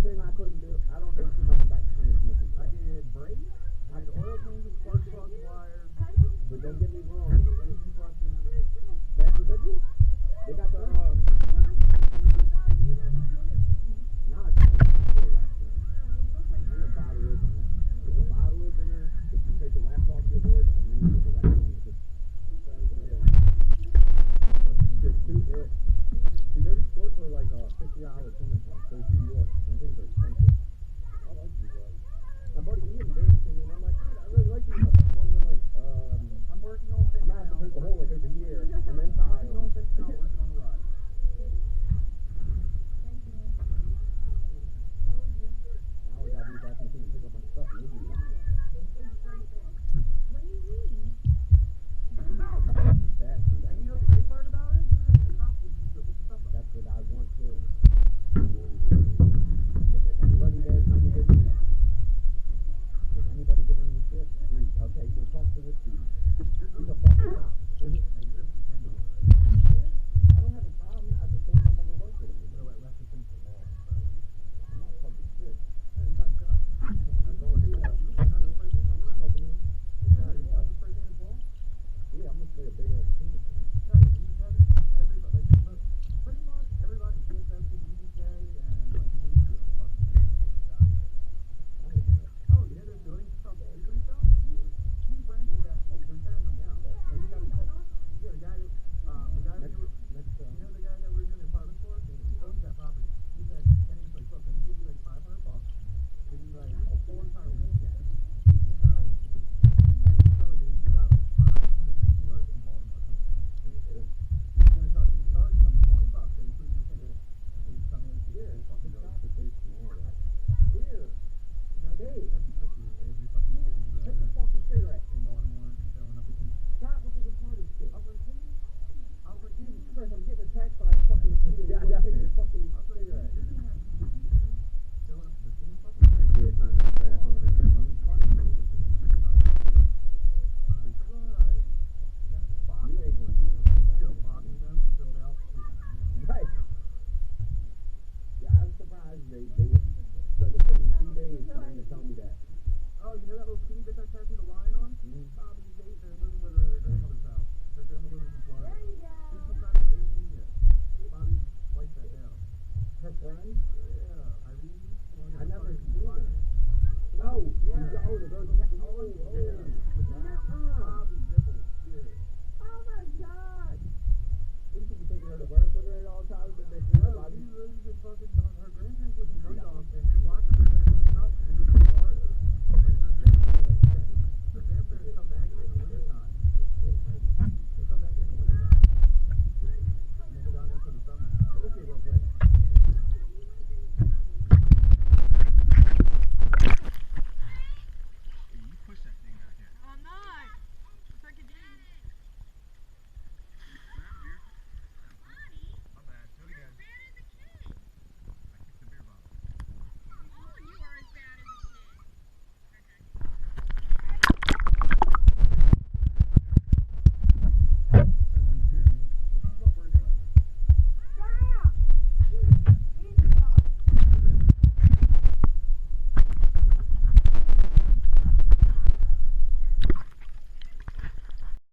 thing I couldn't do, I don't know too much about transmission. I did brakes, I did oil changes, spark plugs, wires. But don't get me wrong. Engine flushes. That's what they do. They got the, nah, it's still last round. And the bottle is in there. If the bottle is in there, if you take the wax off your board, and then you put the wax on, it's just too it. See, there's stores for like $50 swimming pumps. There's New York. And things are expensive. I like these guys. My buddy Ian Davis to me, and I'm like, dude, I really like these. I'm like, I'm working on things I'm gonna have to drink a whole like every year, and then tile. Working on things now, working on the ride. Now we gotta be back in and pick up my stuff. And leave. And you know the good part about it? You're not going to have to pick the stuff up. That's what I want to. If anybody there trying to get me, if anybody get any shit, dude, okay, so talk to this dude. He's a fucking cop. I don't have a problem. I just don't have to work with him. I'm not fucking shit. I'm not helping him. Yeah, I'm gonna play a big ass team. Pretty much everybody thinks that's the DDK and like oh yeah, they're doing stuff. Two branches that they're tearing them down. So you got the guy that you know the guy that we were doing the apartment for? He owns that property. He said, Kenny's like, look, let me give you like $500. Give you like a full entire weekend. Her friend?